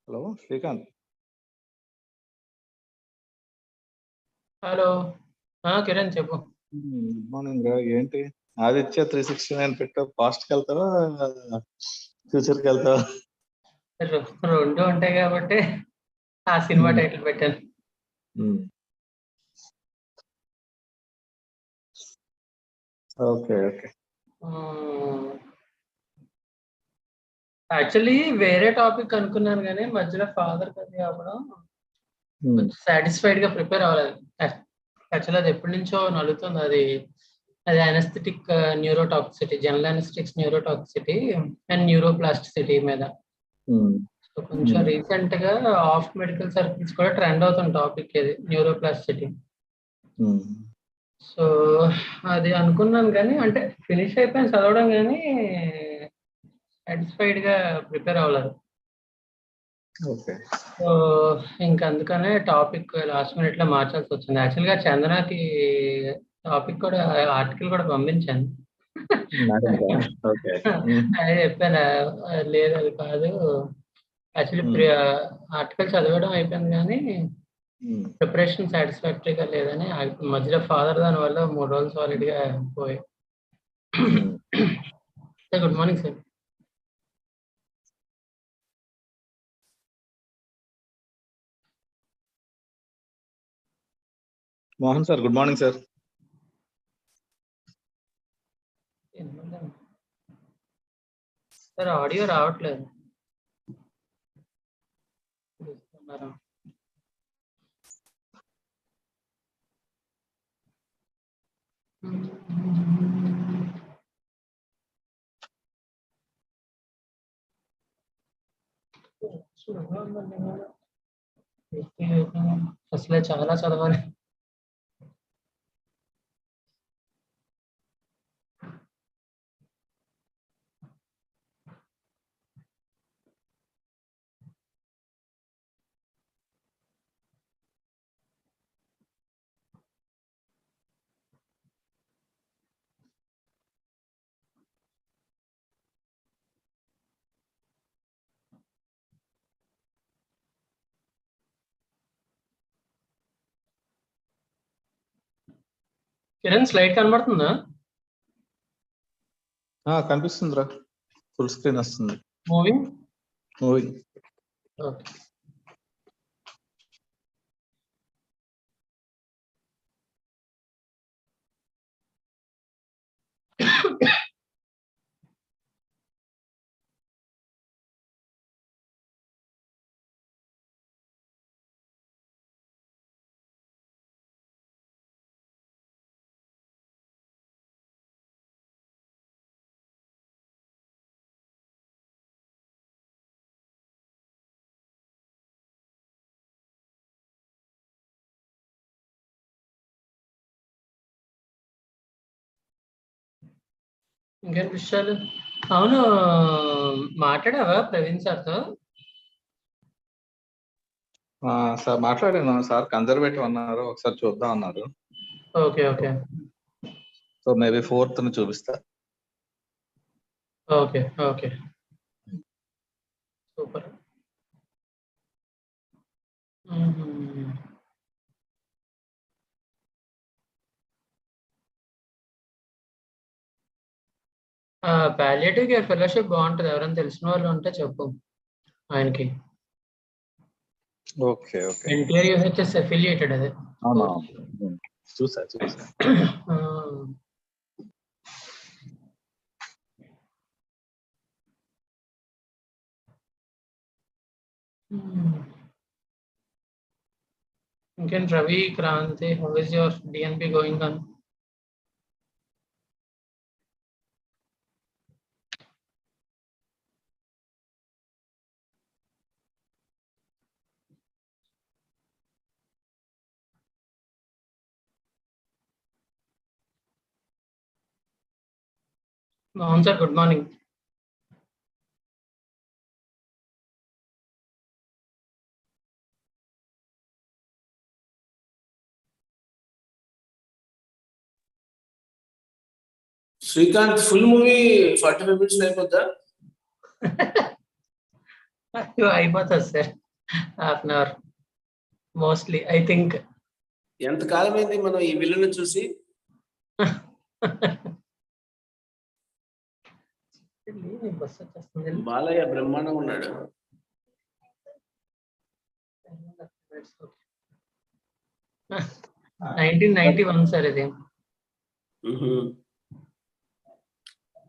Hello Srikanth. Hello Kiran చెప్పు. Good morning రా. ఏంటి ఆదిత్య 369 పెట్టావు? పాస్ట్ కి వెళ్తావా ఫ్యూచర్ కి వెళ్తావా? రెండు ఉంటాయి కాబట్టి ఆ సినిమా టైటిల్ పెట్టాను. Okay okay. యాక్చువల్లీ వేరే టాపిక్ అనుకున్నాను కానీ మధ్యలో ఫాదర్ కది కావడం కొంచెం సాటిస్ఫైడ్ గా ప్రిపేర్ అవ్వలేదు. యాక్చువల్లీ అది ఎప్పటి నుంచో నలుగుతుంది. అది అనస్థెటిక్ న్యూరోటాక్సిటీ, జనరల్ అనెస్థెటిక్స్ న్యూరోటాక్సిటీ అండ్ న్యూరోప్లాస్టిసిటీ మీద. సో కొంచెం రీసెంట్ గా ఆఫ్ మెడికల్ సర్కిల్స్ కూడా ట్రెండ్ అవుతున్న టాపిక్ ఇది, న్యూరోప్లాస్టిసిటీ. సో అది అనుకున్నాను కానీ అంటే ఫినిష్ అయిపోయింది చదవడం కానీ సాటిస్ఫైడ్ గా ప్రిపేర్ అవ్వలేదు. సో ఇంకా అందుకనే టాపిక్ లాస్ట్ మినిట్ లో మార్చాల్సి వచ్చింది. యాక్చువల్ గా చందనకి టాపిక్ కూడా ఆర్టికల్ కూడా పంపించాను. అదే చెప్పాను, లేదు అది కాదు. యాక్చువల్లీ ఆర్టికల్ చదవడం అయిపోయింది కానీ ప్రిపరేషన్ సాటిస్ఫాక్టరీగా లేదని మధ్యలో ఫాదర్ దాని వల్ల 3 రోజులు సాలిడ్ గా పోయాయి. Good morning sir. Mohan sir good morning sir. Sir audio రావట్లేదు. అసలే చాలా చదవాలి. కిరణ్ స్లైడ్ కనబడుతుందా? కనిపిస్తుందిరా, ఫుల్ స్క్రీన్ వస్తుంది. మూవింగ్. ఓకే. ఇంకేం విషయాలు? అవును, మాట్లాడావా ప్రవీణ్ సార్తో? సార్ మాట్లాడాను. సార్ కన్జర్వేటివ్ అన్నారు, ఒకసారి చూద్దాం అన్నారు. Okay okay. So maybe 4th చూపిస్తా. Okay okay, super. Palliative care fellowship బాగుంటుంది. ఎవరైనా తెలిసిన వాళ్ళు ఉంటే చెప్పు ఆయనకి. Okay okay. NTR UHS affiliated అదే. అవునా, చూసా. ఇంకేం Ravi, Kranti, how is your DNP going on? Mohan sir good morning. Srikanth full movie 45 minutes అయిపోద్దా? అయిపోతుంది సార్, half an hour mostly I think. ఎంత కాలమైంది మనం ఈ విల్లును చూసి? బాలయ్య బ్రహ్మాండంగా ఉన్నాడు. 1991 సార్ ఇది.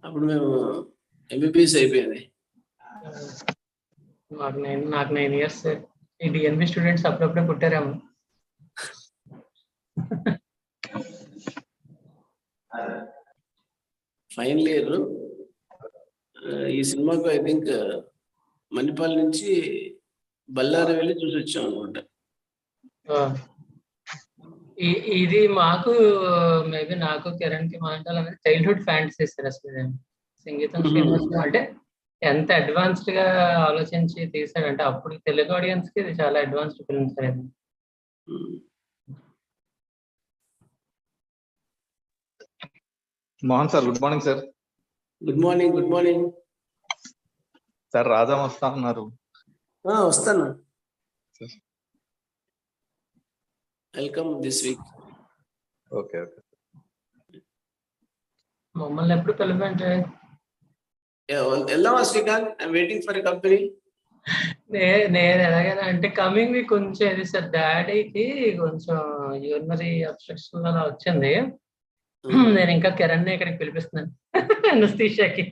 అప్పుడు మేము ఎంబీబీఎస్ అయిపోయింది. నాకు 9 years సార్. ఈ డిఎన్బి స్టూడెంట్స్ అప్పుడప్పుడే పుట్టారేమో. ఫైనల్ ఇయర్ ఈ సినిమాకు ఐ థింక్ మణిపాల్ నుంచి బళ్ళారి వెళ్ళి చూసి వచ్చాం అనుకుంటా. ఇది మాకు మేబీ నాకు కిరణ్ కి మాంటాల్ అనేది చైల్డ్హుడ్ ఫ్యాంటసీ సార్. అసలు సంగీతం శ్రీనివాస్ అంటే ఎంత అడ్వాన్స్డ్ గా ఆలోచించి తీసాడంటే అప్పుడు తెలుగు ఆడియన్స్ కి ఇది చాలా అడ్వాన్స్డ్ ఫిల్మ్ సార్ ఇది. Mohan sir, good morning sir. Good morning. Good morning sir. Raja వస్తా ఉన్నారు. వస్తాను. Welcome this week. Okay okay. మమ్మల్ని ఎప్పుడు పిలవంటే వెళ్దామా Srikanth? I'm waiting for a company. నేను ఎలాగైనా అంటే కమింగ్ వీక్ కొంచెం ఇది సార్, డాడీకి కొంచెం యూరినరీ అబ్స్ట్రక్షన్ అలా వచ్చింది. నేను ఇంకా కిరణ్ ఇక్కడికి పిలిపిస్తున్నాను అనస్థీషియాకి.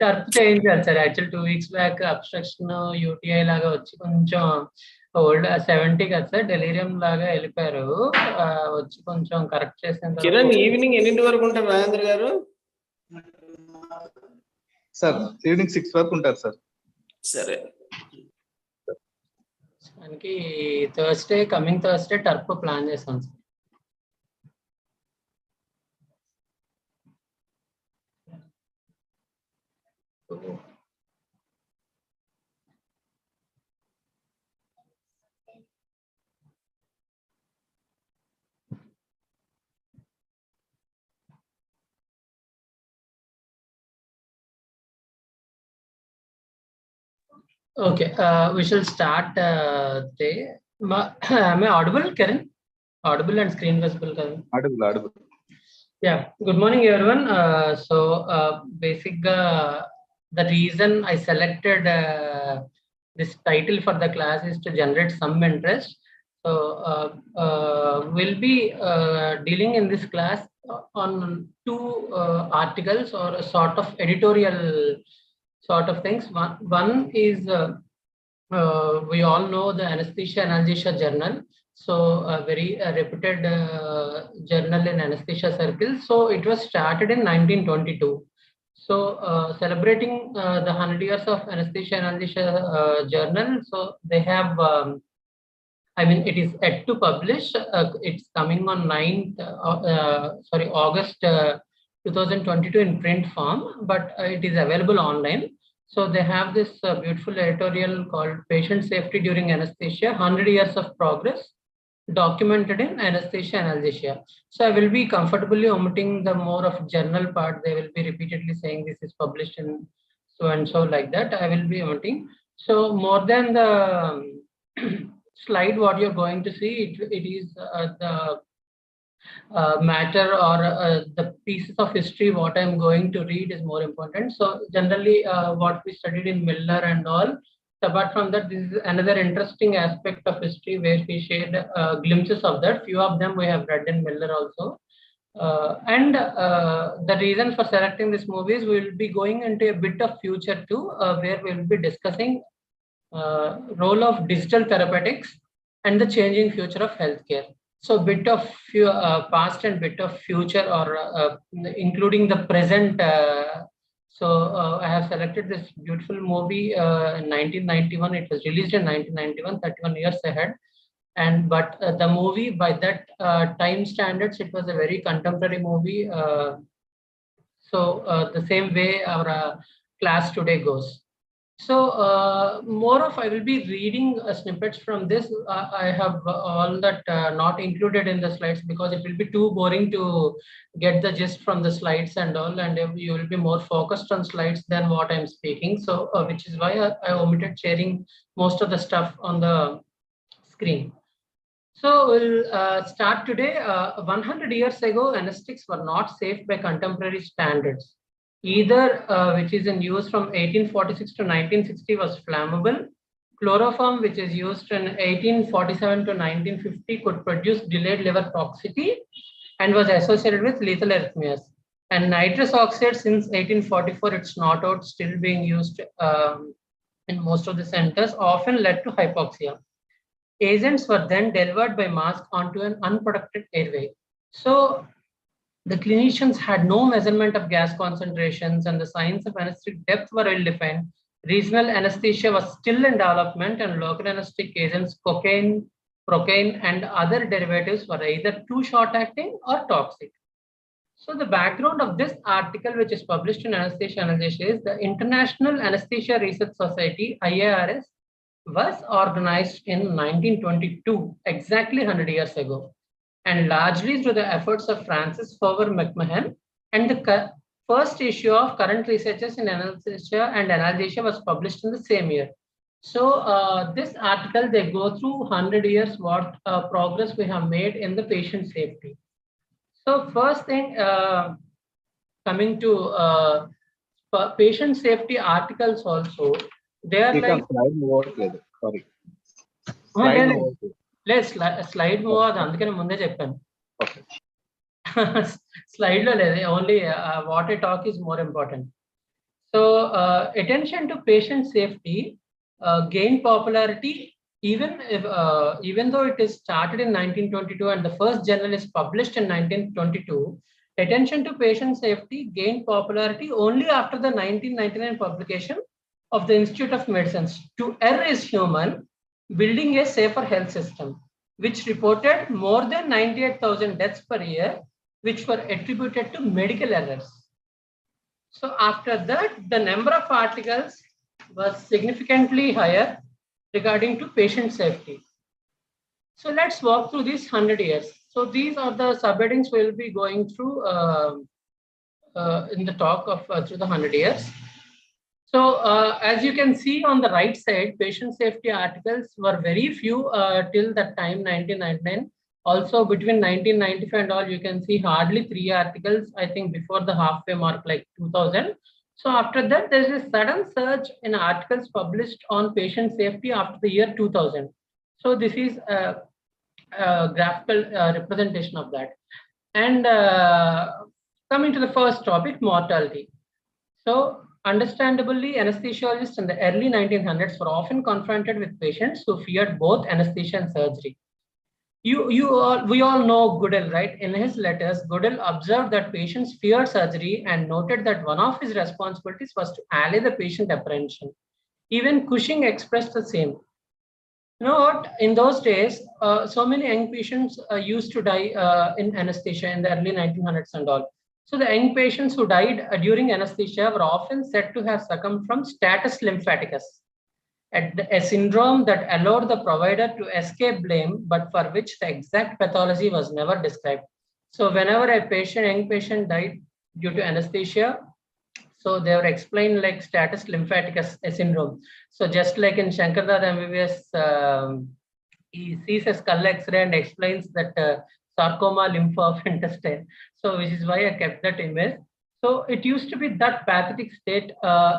టర్ప్ చేయించాలి sir. Actual 2 weeks back obstruction UTI లాగా వచ్చి కొంచెం ఓల్డ్ 70 కదా సార్, డెలీరియం లాగా వెళ్ళిపోయారు. వచ్చి కొంచెం కరెక్ట్ చేసిన కిరణ్ ఈవినింగ్ ఎన్నింటి వరకు ఉంటారు రాజేంద్ర గారు? సార్ ఈవినింగ్ 6 వరకు ఉంటారు సార్. సరే. మనకి కమింగ్ థర్స్డే టర్ప్ ప్లాన్ చేస్తాం sir. Okay, we shall start today. Am I audible, Karen? Audible and screen visible, Karen? Audible. Yeah, good morning, everyone. The reason I selected this title for the class is to generate some interest. So, we'll be dealing in this class on 2 articles or a sort of editorial sort of things. One is we all know the Anesthesia Analgesia Journal. So a very reputed journal in anesthesia circles. So it was started in 1922. So celebrating the 100 years of Anesthesia Analgesia Journal. So they have, it is yet to publish. It's coming on August 2022 in print form, but it is available online. So they have this beautiful editorial called Patient Safety During Anesthesia, 100 Years of Progress, documented in Anesthesia Analgesia. So I will be comfortably omitting the more of journal part. They will be repeatedly saying this is published in so and so like that. I will be omitting. So more than the slide, what you're going to see, it is the matter or the pieces of history what I'm going to read is more important. So generally what we studied in Miller and all, apart from that, this is another interesting aspect of history where we shared glimpses of that. Few of them we have read in Miller also. The reason for selecting this movie is we will be going into a bit of future too, where we will be discussing role of digital therapeutics and the changing future of healthcare. So bit of past and bit of future, or including the present. I have selected this beautiful movie in 1991. It was released in 1991, 31 years ahead. But the movie, by that time standards, it was a very contemporary movie. The same way our class today goes. So more of I will be reading snippets from this. I have all that not included in the slides because it will be too boring to get the gist from the slides and all, and you will be more focused on slides than what I'm speaking. So which is why I omitted sharing most of the stuff on the screen. So we'll start today. 100 years ago, anesthetics were not safe by contemporary standards. Either which is in use from 1846 to 1960 was flammable. Chloroform, which is used in 1847 to 1950, could produce delayed liver toxicity and was associated with lethal arrhythmias. And nitrous oxide, since 1844, it's not out, still being used in most of the centers, often led to hypoxia. Agents were then delivered by mask onto an unprotected airway. So the clinicians had no measurement of gas concentrations, and the signs of anesthetic depth were well defined. Regional anesthesia was still in development, and local anesthetic agents, cocaine, procaine, and other derivatives were either too short acting or toxic. So the background of this article, which is published in Anesthesia, is the International Anesthesia Research Society, IARS, was organized in 1922, exactly 100 years ago, and largely through the efforts of Francis Fowler McMahon. And the first issue of Current Researches in Anesthesia and Analgesia was published in the same year. So this article, they go through 100 years what progress we have made in the patient safety. So first thing, coming to patient safety articles also, they are like sorry. slide move అందుకని ముందే చెప్పాను. Slide lo లేదు, only what I talk is more important. So attention to patient safety gained popularity even though it is started in 1922 and the first journal is published in 1922. Attention to patient safety gained popularity only after the 1999 publication of the Institute of Medicine's To Err is Human, Building a Safer Health System, which reported more than 98,000 deaths per year, which were attributed to medical errors. So after that, the number of articles was significantly higher regarding to patient safety. So let's walk through these 100 years. So these are the subheadings we'll be going through in the talk of through the 100 years. So as you can see on the right side, patient safety articles were very few till that time, 1999. Also between 1995 and all, you can see hardly 3 articles, I think before the halfway mark, like 2000. So after that, there's a sudden surge in articles published on patient safety after the year 2000. So this is a graphical representation of that. And coming to the first topic, mortality. So understandably, anesthesiologists in the early 1900s were often confronted with patients who feared both anesthesia and surgery. We all know Goodell, right? In his letters, Goodell observed that patients feared surgery and noted that one of his responsibilities was to allay the patient apprehension. Even Cushing expressed the same. You know what? In those days, so many young patients used to die in anesthesia in the early 1900s and all. So the young patients who died during anesthesia were often said to have succumbed from status lymphaticus, a syndrome that allowed the provider to escape blame, but for which the exact pathology was never described. So whenever a young patient died due to anesthesia, so they were explained like status lymphaticus syndrome. So just like in Shankardas MBBS, he sees a skull X-ray and explains that sarcoma lymph of intestine. So which is why I kept that image. So it used to be that pathetic state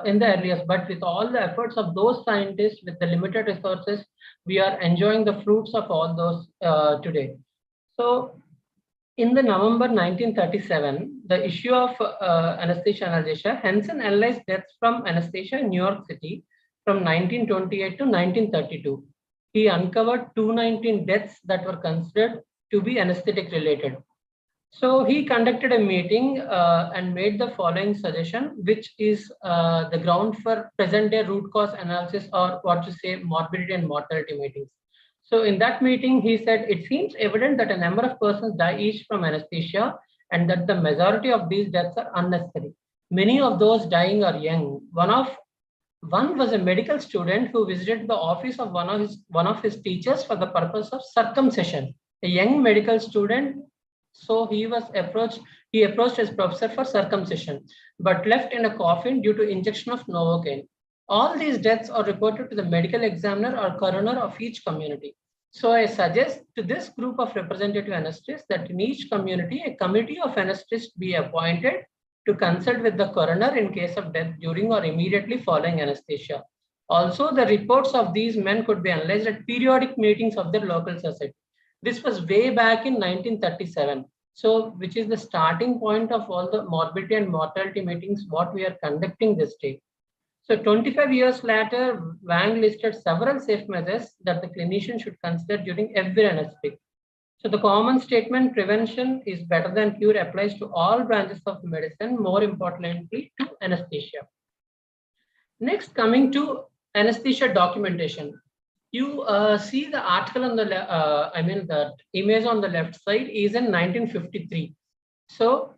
in the earliest, but with all the efforts of those scientists with the limited resources, we are enjoying the fruits of all those today. So in the November 1937, the issue of Anesthesia Analgesia, Henson analyzed deaths from anesthesia in New York City from 1928 to 1932. He uncovered 219 deaths that were considered to be anesthetic related. So he conducted a meeting and made the following suggestion, which is the ground for present day root cause analysis, or what to say, morbidity and mortality meetings. So in that meeting, he said, it seems evident that a number of persons die each from anesthesia and that the majority of these deaths are unnecessary. Many of those dying are young. One of One was a medical student who visited the office of one of his teachers for the purpose of circumcision. A young medical student, so he approached his professor for circumcision, but left in a coffin due to injection of Novocaine. All these deaths are reported to the medical examiner or coroner of each community. So I suggest to this group of representative anesthetists that in each community, a committee of anesthetists be appointed to consult with the coroner in case of death during or immediately following anesthesia. Also, the reports of these men could be analyzed at periodic meetings of their local society. This was way back in 1937. So, which is the starting point of all the morbidity and mortality meetings, what we are conducting this day. So 25 years later, Wang listed several safe measures that the clinician should consider during every anesthetic. So the common statement, prevention is better than cure, applies to all branches of medicine, more importantly to anesthesia. Next, coming to anesthesia documentation. You see the article on the, the image on the left side is in 1953. So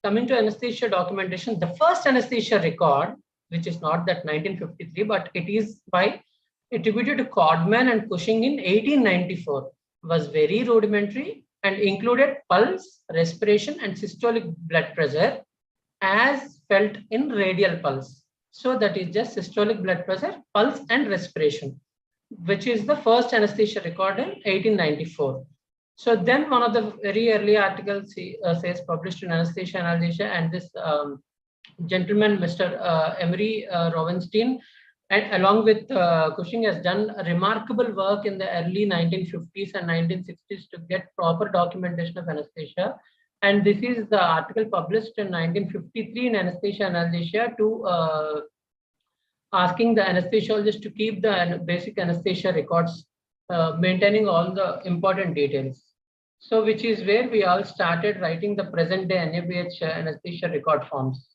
coming to anesthesia documentation, the first anesthesia record, which is not that 1953, but it is attributed to Codman and Cushing in 1894, was very rudimentary and included pulse, respiration, and systolic blood pressure as felt in radial pulse. So that is just systolic blood pressure, pulse, and respiration, which is the first anesthesia record in 1894. So then one of the very early articles says published in Anesthesia Analgesia, and this gentleman, Mr. Emery Rowenstein, and along with Cushing, has done remarkable work in the early 1950s and 1960s to get proper documentation of anesthesia. And this is the article published in 1953 in Anesthesia Analgesia to asking the anesthesiologist to keep the basic anesthesia records, maintaining all the important details. So which is where we all started writing the present day NABH anesthesia record forms.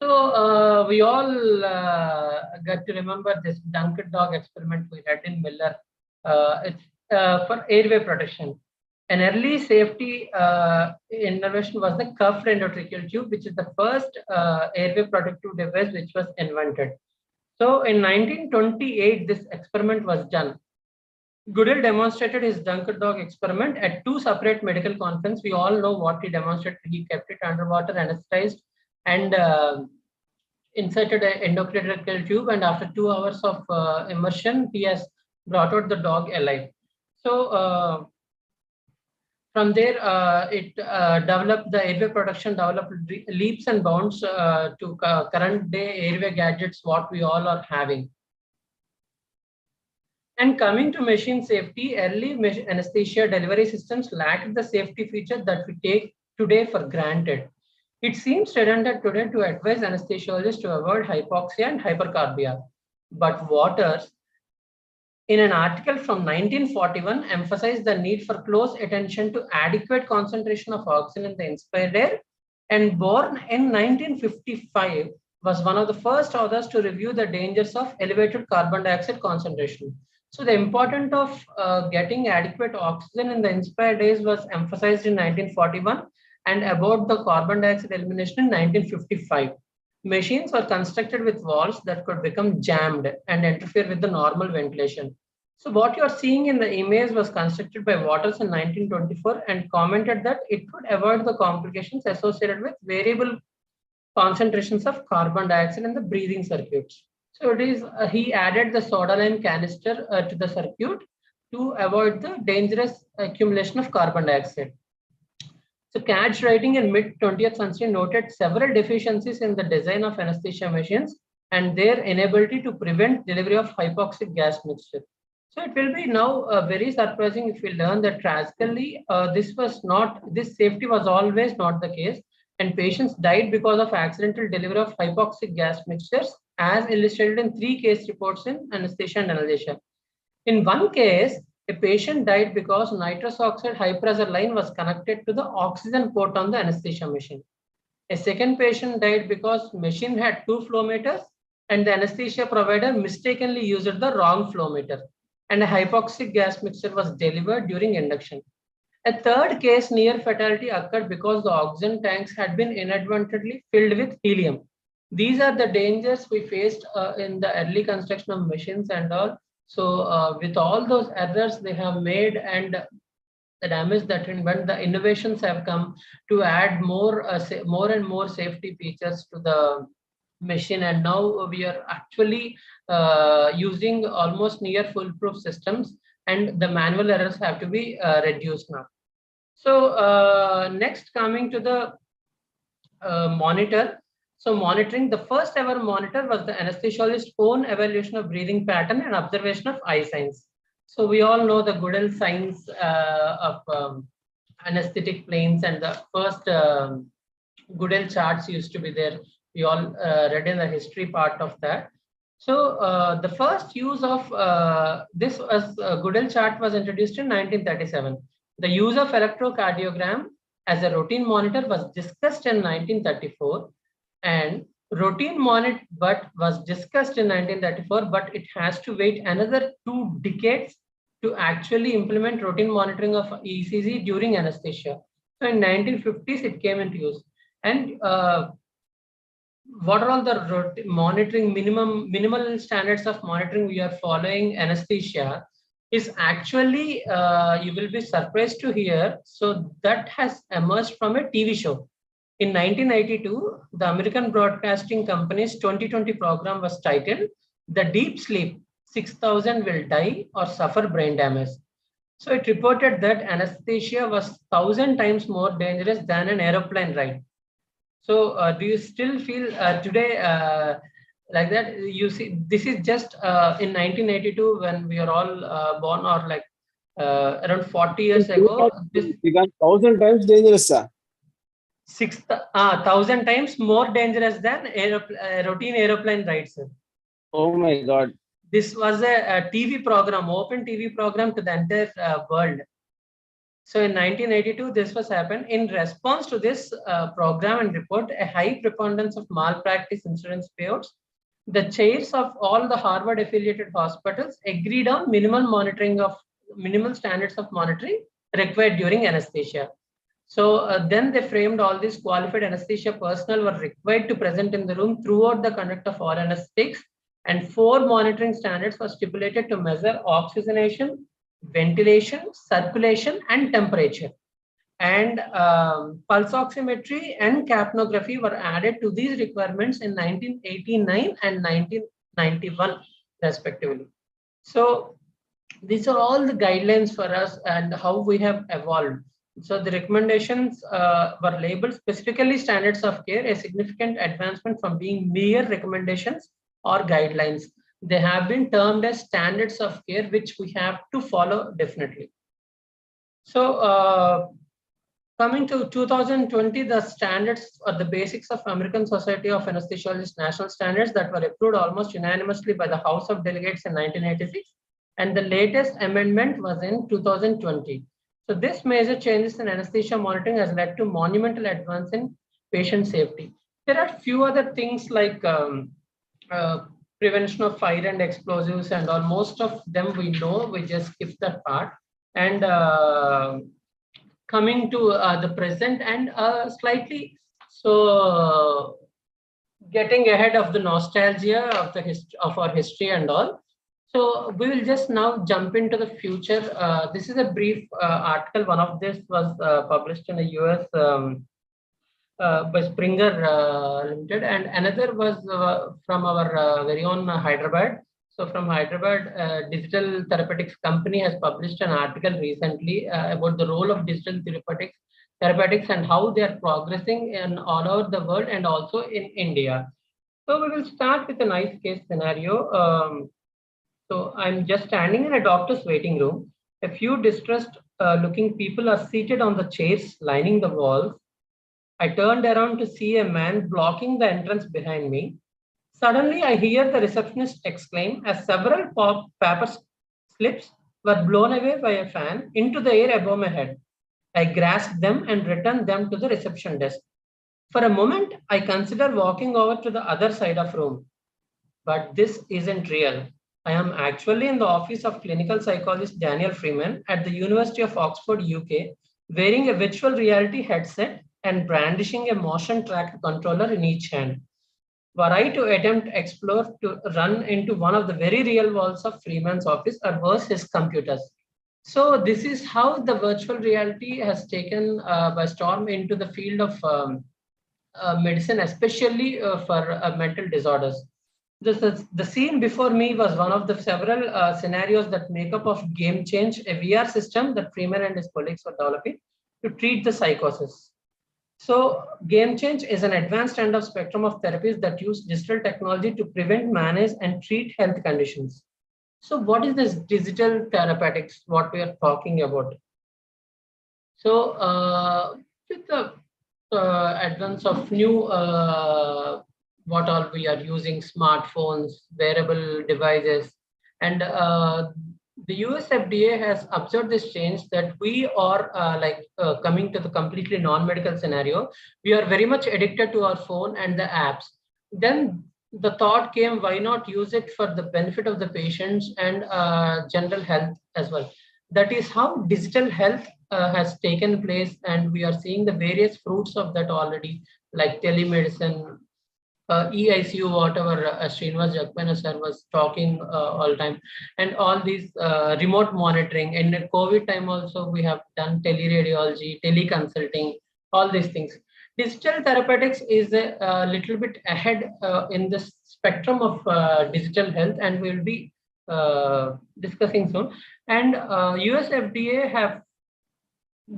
So we all got to remember this Dunkin' Dog experiment we read in Miller. It's for airway protection. An early safety innovation was the cuffed endotracheal tube, which is the first airway protective device which was invented. So in 1928, this experiment was done. Goodell demonstrated his Dunkin' Dog experiment at two separate medical conferences. We all know what he demonstrated. He kept it underwater, anesthetized, and inserted an endotracheal tube. And after 2 hours of immersion, he has brought out the dog alive. So from there, it developed the airway protection, developed leaps and bounds to current day airway gadgets, what we all are having. And coming to machine safety, early anesthesia delivery systems lacked the safety feature that we take today for granted. It seems redundant today to advise anesthesiologists to avoid hypoxia and hypercarbia. But Waters, in an article from 1941, emphasized the need for close attention to adequate concentration of oxygen in the inspired air, and born in 1955, was one of the first authors to review the dangers of elevated carbon dioxide concentration. So the importance of getting adequate oxygen in the inspired air was emphasized in 1941, and about the carbon dioxide elimination in 1955. Machines were constructed with valves that could become jammed and interfere with the normal ventilation. So what you are seeing in the image was constructed by Waters in 1924 and commented that it could avoid the complications associated with variable concentrations of carbon dioxide in the breathing circuits. So it is he added the soda lime canister to the circuit to avoid the dangerous accumulation of carbon dioxide. So Catch writing in mid-20th century noted several deficiencies in the design of anesthesia machines and their inability to prevent delivery of hypoxic gas mixture. So it will be now very surprising if we learn that tragically this safety was always not the case, and patients died because of accidental delivery of hypoxic gas mixtures, as illustrated in 3 case reports in Anesthesia and Analgesia. In one case, a patient died because nitrous oxide high pressure line was connected to the oxygen port on the anesthesia machine. A second patient died because machine had 2 flow meters and the anesthesia provider mistakenly used the wrong flow meter, and a hypoxic gas mixture was delivered during induction. A third case near fatality occurred because the oxygen tanks had been inadvertently filled with helium, These are the dangers we faced in the early construction of machines and all. So with all those errors they have made and the damage that when the innovations have come to add more and more safety features to the machine, and now we are actually using almost near foolproof systems, and the manual errors have to be reduced now. So next, coming to the monitor. So monitoring, the first ever monitor was the anesthesiologist's own evaluation of breathing pattern and observation of eye signs. So we all know the Goodell signs of anesthetic planes, and the first Goodell charts used to be there. We all read in the history part of that. So the first use of this was Goodell chart was introduced in 1937. The use of electrocardiogram as a routine monitor was discussed in 1934, and routine monitor was discussed in 1934, but it has to wait another 2 decades to actually implement routine monitoring of ECG during anesthesia. So in 1950s it came into use. And what are all the monitoring minimal standards of monitoring we are following anesthesia is actually, you will be surprised to hear, so that has emerged from a TV show. In 1992, the American Broadcasting Company's 2020 program was titled "The Deep Sleep, 6,000 Will Die or Suffer Brain Damage." So it reported that anesthesia was 1,000 times more dangerous than an aeroplane ride. So do you still feel today like that? You see, this is just in 1982 when we are all born, or like around 40 years ago. This began 1,000 times dangerous, sir. 1,000 times more dangerous than routine aeroplane rides. Oh my God. This was a TV program, open TV program to the entire world. So in 1982, this was happened. In response to this program and report, a high preponderance of malpractice insurance payouts, the chairs of all the Harvard affiliated hospitals agreed on minimal standards of monitoring required during anesthesia. So then they framed all these qualified anesthesia personnel were required to present in the room throughout the conduct of all anesthetics, and 4 monitoring standards were stipulated to measure oxygenation, ventilation, circulation, and temperature. And pulse oximetry and capnography were added to these requirements in 1989 and 1991 respectively. So these are all the guidelines for us and how we have evolved. So the recommendations were labeled specifically standards of care, a significant advancement from being mere recommendations or guidelines. They have been termed as standards of care, which we have to follow definitely. So coming to 2020, the standards or the basics of American Society of Anesthesiologists national standards that were approved almost unanimously by the House of Delegates in 1986, and the latest amendment was in 2020. So this major changes in anesthesia monitoring has led to monumental advance in patient safety. There are few other things like prevention of fire and explosives and all. Most of them we know, we just skip that part. And coming to the present and slightly so getting ahead of the nostalgia of the of our history and all. So we will just now jump into the future. This is a brief article. One of this was published in the US by Springer Limited, and another was from our very own Hyderabad. So from Hyderabad, Digital Therapeutics company has published an article recently about the role of digital therapeutics and how they are progressing in all over the world and also in India. So we will start with a nice case scenario. So I'm just standing in a doctor's waiting room. A few distressed looking people are seated on the chairs lining the walls. I turned around to see a man blocking the entrance behind me. Suddenly, I hear the receptionist exclaim as several paper slips were blown away by a fan into the air above my head. I grasped them and returned them to the reception desk. For a moment, I considered walking over to the other side of the room. But this isn't real. I am actually in the office of clinical psychologist Daniel Freeman at the University of Oxford, UK, wearing a virtual reality headset and brandishing a motion tracked controller in each hand. were I to attempt explore to run into one of the very real walls of Freeman's office or worse, his computers. So this is how the virtual reality has taken by storm into the field of medicine, especially for mental disorders. The scene before me was one of the several scenarios that make up of Game Change, a VR system that Freeman and his colleagues were developing to treat the psychosis. So Game Change is an advanced end of spectrum of therapies that use digital technology to prevent, manage, and treat health conditions. So what is this digital therapeutics, what we are talking about? So with the advance of new what all we are using, smartphones, wearable devices, and the US FDA has observed this change that we are coming to the completely non-medical scenario. We are very much addicted to our phone and the apps. Then the thought came, why not use it for the benefit of the patients and general health as well? That is how digital health has taken place, and we are seeing the various fruits of that already, like telemedicine, EICU, whatever Srinivas Jagpana sir was talking all the time, and all these remote monitoring. And at COVID time also, we have done teleradiology, teleconsulting, all these things. Digital therapeutics is a little bit ahead in the spectrum of digital health, and we'll be discussing soon. And US FDA have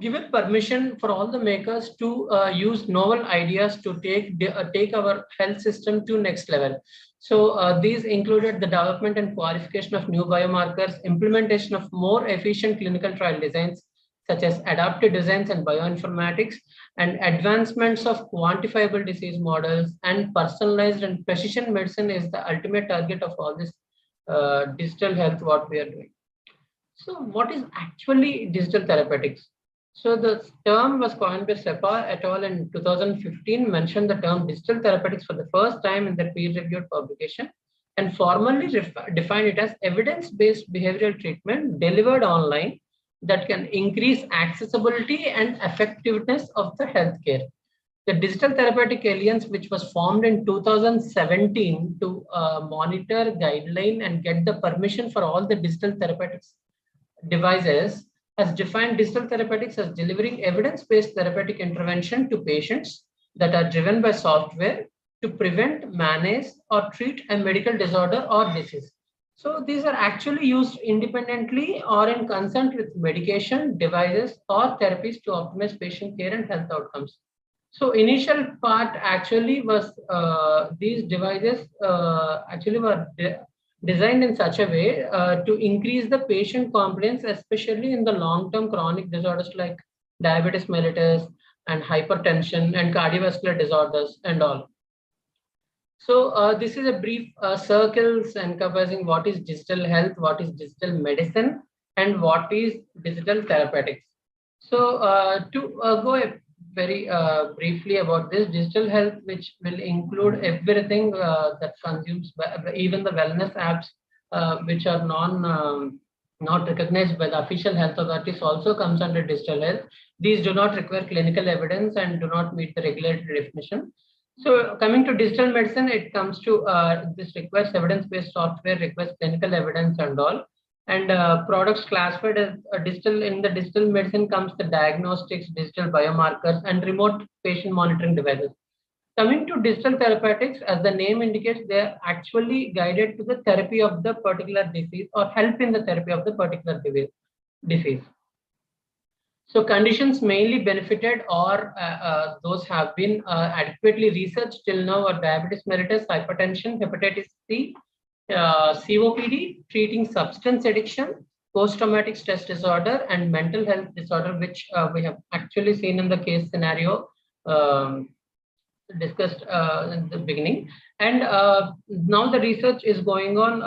given permission for all the makers to use novel ideas to take our health system to next level. So these included the development and qualification of new biomarkers, implementation of more efficient clinical trial designs, such as adaptive designs and bioinformatics, and advancements of quantifiable disease models, and personalized and precision medicine is the ultimate target of all this digital health, what we are doing. So what is actually digital therapeutics? So the term was coined by Sepa et al. In 2015, mentioned the term digital therapeutics for the first time in their peer-reviewed publication, and formally defined it as evidence-based behavioral treatment delivered online that can increase accessibility and effectiveness of the healthcare. The Digital Therapeutic Alliance, which was formed in 2017 to monitor, guideline, and get the permission for all the digital therapeutics devices, has defined digital therapeutics as delivering evidence-based therapeutic intervention to patients that are driven by software to prevent, manage, or treat a medical disorder or disease. So these are actually used independently or in concert with medication, devices, or therapies to optimize patient care and health outcomes. So initial part actually was these devices actually were designed in such a way to increase the patient compliance, especially in the long-term chronic disorders like diabetes mellitus and hypertension and cardiovascular disorders and all. So this is a brief circles encompassing what is digital health, what is digital medicine, and what is digital therapeutics. So to go very briefly about this digital health, which will include everything that consumes, even the wellness apps, which are not recognized by the official health authorities, also comes under digital health. These do not require clinical evidence and do not meet the regulatory definition. So coming to digital medicine, it comes to this requires evidence-based software, requires clinical evidence and all. And products classified as digital. In the digital medicine comes the diagnostics, digital biomarkers, and remote patient monitoring devices. Coming to digital therapeutics, as the name indicates, they are actually guided to the therapy of the particular disease or help in the therapy of the particular disease. So conditions mainly benefited or those have been adequately researched till now are diabetes mellitus, hypertension, hepatitis C, COPD, treating substance addiction, post-traumatic stress disorder, and mental health disorder, which we have actually seen in the case scenario discussed in the beginning. And now the research is going on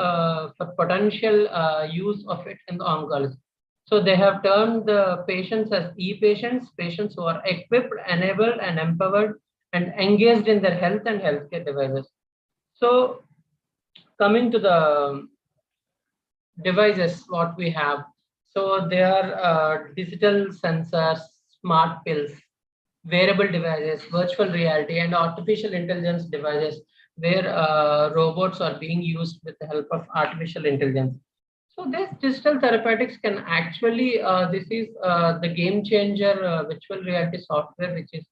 for potential use of it in the oncology. So they have termed the patients as e-patients, patients who are equipped, enabled, and empowered, and engaged in their health and healthcare devices. So coming to the devices, what we have. So they are digital sensors, smart pills, wearable devices, virtual reality, and artificial intelligence devices where robots are being used with the help of artificial intelligence. So this digital therapeutics can actually, this is the game changer virtual reality software, which is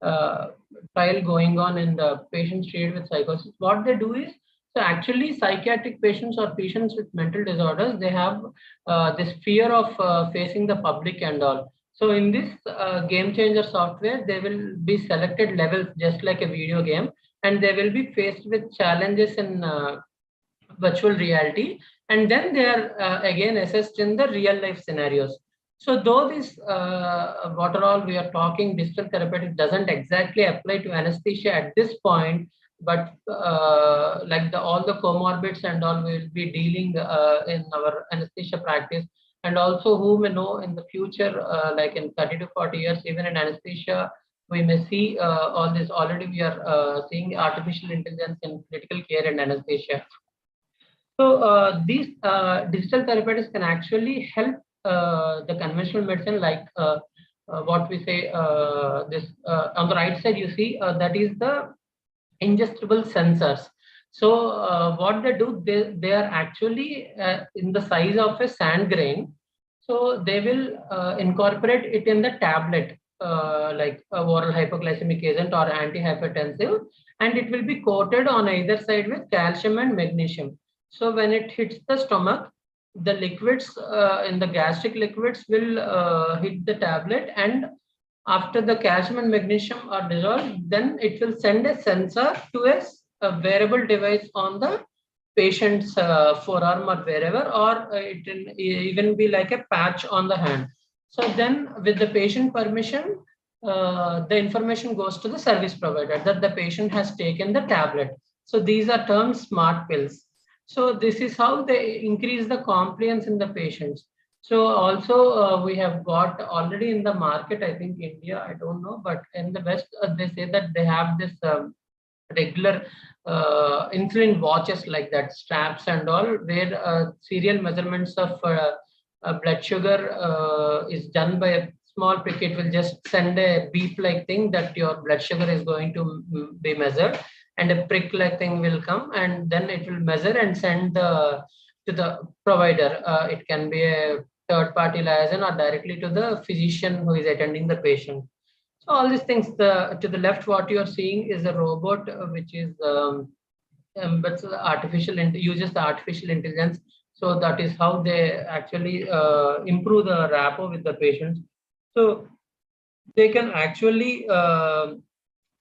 trial going on in the patients treated with psychosis. What they do is, so actually psychiatric patients or patients with mental disorders, they have this fear of facing the public and all. So in this game changer software, they will be selected levels just like a video game, and they will be faced with challenges in virtual reality, and then they are again assessed in the real life scenarios. So though this what are all we are talking digital therapeutic doesn't exactly apply to anesthesia at this point, but like all the comorbids and all we will be dealing in our anesthesia practice, and also who may know in the future, like in 30 to 40 years, even in anesthesia, we may see all this. Already we are seeing artificial intelligence in critical care and anesthesia. So these digital therapeutics can actually help the conventional medicine, like what we say, this on the right side, you see that is the ingestible sensors. So what they do, they are actually in the size of a sand grain. So they will incorporate it in the tablet, like oral hypoglycemic agent or antihypertensive, and it will be coated on either side with calcium and magnesium. So when it hits the stomach, the liquids in the gastric liquids will hit the tablet, and after the calcium and magnesium are dissolved, then it will send a sensor to a wearable device on the patient's forearm or wherever, or it will even be like a patch on the hand. So then with the patient permission, the information goes to the service provider that the patient has taken the tablet. So these are termed smart pills. So this is how they increase the compliance in the patients. So also we have got already in the market, I think India, I don't know, but in the West, they say that they have this regular insulin watches like that, straps and all, where serial measurements of blood sugar is done by a small prick. It will just send a beep like thing that your blood sugar is going to be measured, and a prick like thing will come, and then it will measure and send to the provider. It can be a third party liaison or directly to the physician who is attending the patient. So all these things, to the left, what you are seeing is a robot which is but uses the artificial intelligence. So that is how they actually improve the rapport with the patients. So they can actually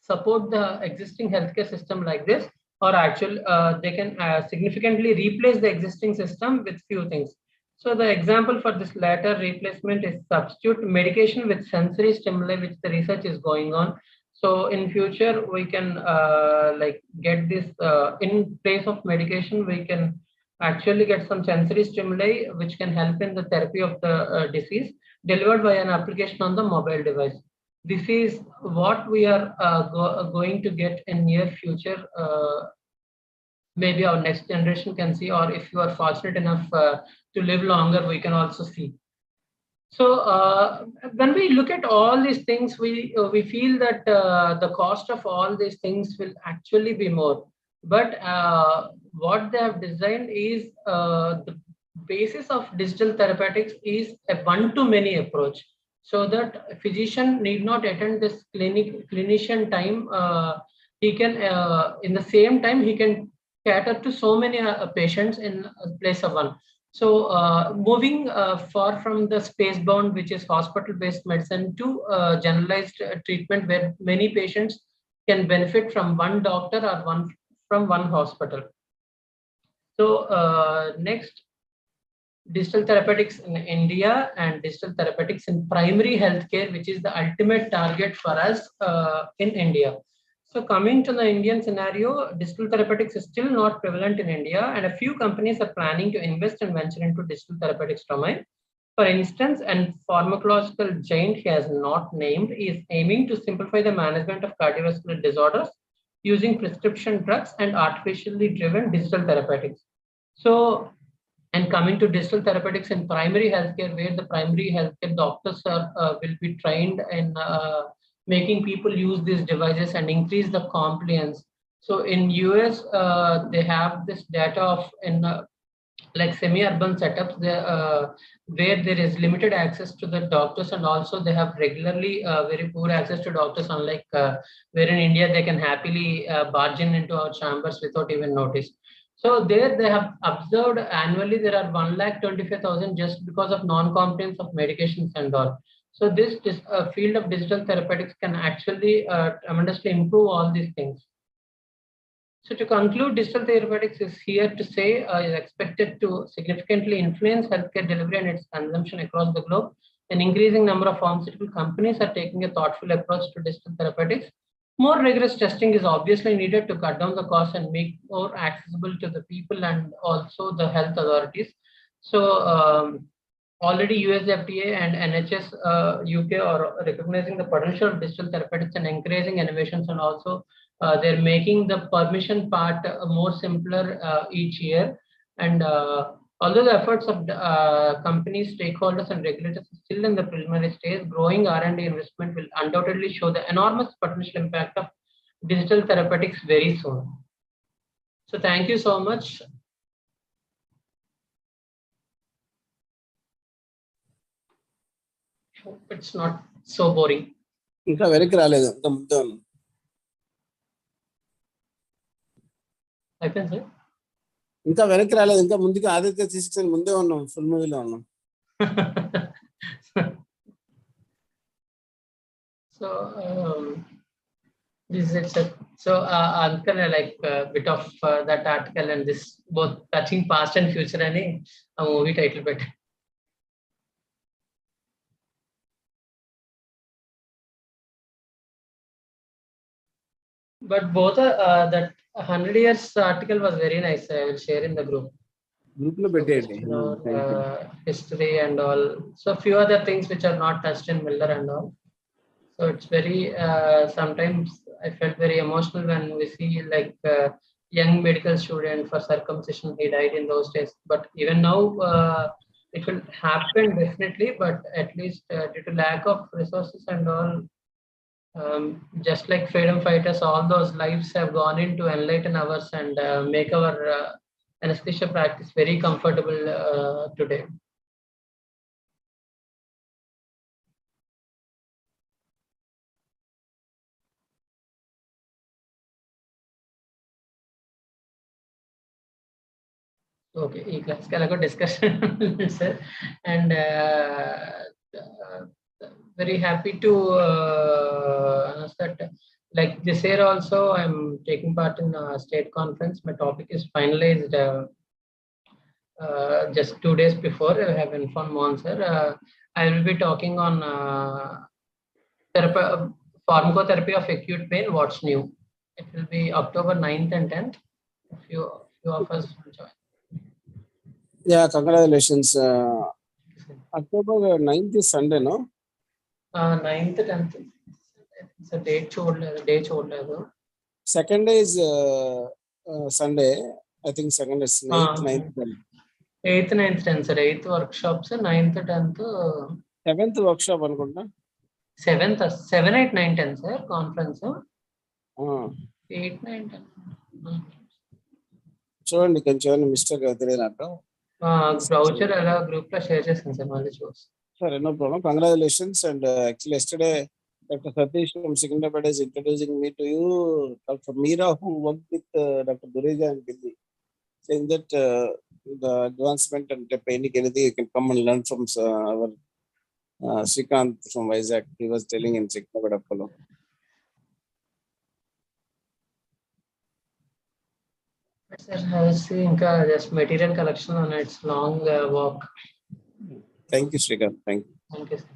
support the existing healthcare system like this, or actually they can significantly replace the existing system with few things. So the example for this latter replacement is substitute medication with sensory stimuli, which the research is going on. So in future, we can like get this in place of medication, we can actually get some sensory stimuli, which can help in the therapy of the disease, delivered by an application on the mobile device. This is what we are going to get in near future. Maybe our next generation can see, or if you are fortunate enough to live longer, we can also see. So when we look at all these things, we feel that the cost of all these things will actually be more. But what they have designed is the basis of digital therapeutics is a one-to-many approach, so that a physician need not attend this clinician time. He can in the same time he can cater to so many patients in place of one. So moving far from the space-bound, which is hospital-based medicine, to generalized treatment where many patients can benefit from one doctor or from one hospital. So next, digital therapeutics in India and digital therapeutics in primary healthcare, which is the ultimate target for us in India. So coming to the Indian scenario, digital therapeutics is still not prevalent in India, and a few companies are planning to invest and venture into digital therapeutics domain. For instance, a pharmacological giant he has not named is aiming to simplify the management of cardiovascular disorders using prescription drugs and artificially driven digital therapeutics. So, and coming to digital therapeutics in primary healthcare, where the primary healthcare doctors will be trained in making people use these devices and increase the compliance. So in US, they have this data of in like semi-urban setups where there is limited access to the doctors, and also they have regularly very poor access to doctors, unlike where in India they can happily barge into our chambers without even notice. So there they have observed annually there are 1,25,000 just because of non-compliance of medications and all. So this field of digital therapeutics can actually tremendously improve all these things. So to conclude, digital therapeutics is here to say is expected to significantly influence healthcare delivery and its consumption across the globe. An increasing number of pharmaceutical companies are taking a thoughtful approach to digital therapeutics. More rigorous testing is obviously needed to cut down the cost and make more accessible to the people and also the health authorities. So already US FDA and NHS UK are recognizing the potential of digital therapeutics and encouraging innovations, and also they're making the permission part more simpler each year. And although the efforts of companies, stakeholders, and regulators are still in the preliminary stage, growing R&D investment will undoubtedly show the enormous potential impact of digital therapeutics very soon. So thank you so much. Hope it's not so boring. ఇంకా వెనక్కి రాలేదు, ఇంకా ముందే ఉన్నాం. అయిపోయింది sir. ఇంకా వెనక్కి రాలేదు, ఇంకా ముందుకు ఆదిత్య తీసుకొని ముందే ఉన్నాం, ఫుల్ మూవీలో ఉన్నాం. So this is it, sir. So I'm gonna like a bit of that article and this both touching past and future and a movie title bit. But both that 100 years article was very nice. I will share in the group. Group లో పెట్టేయండి. History and all. So few other things which are not touched in Miller and all. So it's very sometimes I felt very emotional when we see like young medical student for circumcision, he died in those days. But even now it will happen definitely, but at least due to lack of resources and all, just like freedom fighters, all those lives have gone in to enlighten ours and make our anesthesia practice very comfortable today. Okay, ఈ class కి అలాగో discussion sir and very happy to announce that like this year also I'm taking part in a state conference. My topic is finalized just 2 days before. I have informed Mohan sir. I will be talking on pharmacotherapy of acute pain, what's new. It will be October 9th and 10th. A few of us will join. Yeah, congratulations. October 9th is Sunday, no? 9th 10th. It's a date చూడలేదు. Second day is Sunday. I think second is 8th, 9th, 10th. 8th, 9th, 10th sir. 8th workshops, 9th, 10th. 7th workshop అనుకుంటా. 7th, 7, 8, 9, 10 sir conference. 8, 9, 10. చూడండి కొంచెం mistake అవుతుంది నాకు. Brochure అలా group లో share చేస్తాను sir, మళ్ళీ చూసి. Sir, no problem. Congratulations. And actually yesterday, Dr. Satish from Secunderabad is introducing me to you, Dr. Meera, who worked with Dr. Dureja and Delhi, saying that the advancement and technique, anything you can come and learn from our Srikanth from Vizag. He was telling in Secunderabad Apollo. Sir, I was seeing just material collection on its long walk. Thank you, Srikanth. Thank you. Thank you, sir.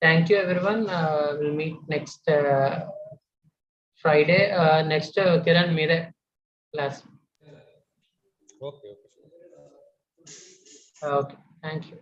Thank you, everyone. We'll meet next Friday. Next Kiran Mere class. Okay. Okay. Thank you.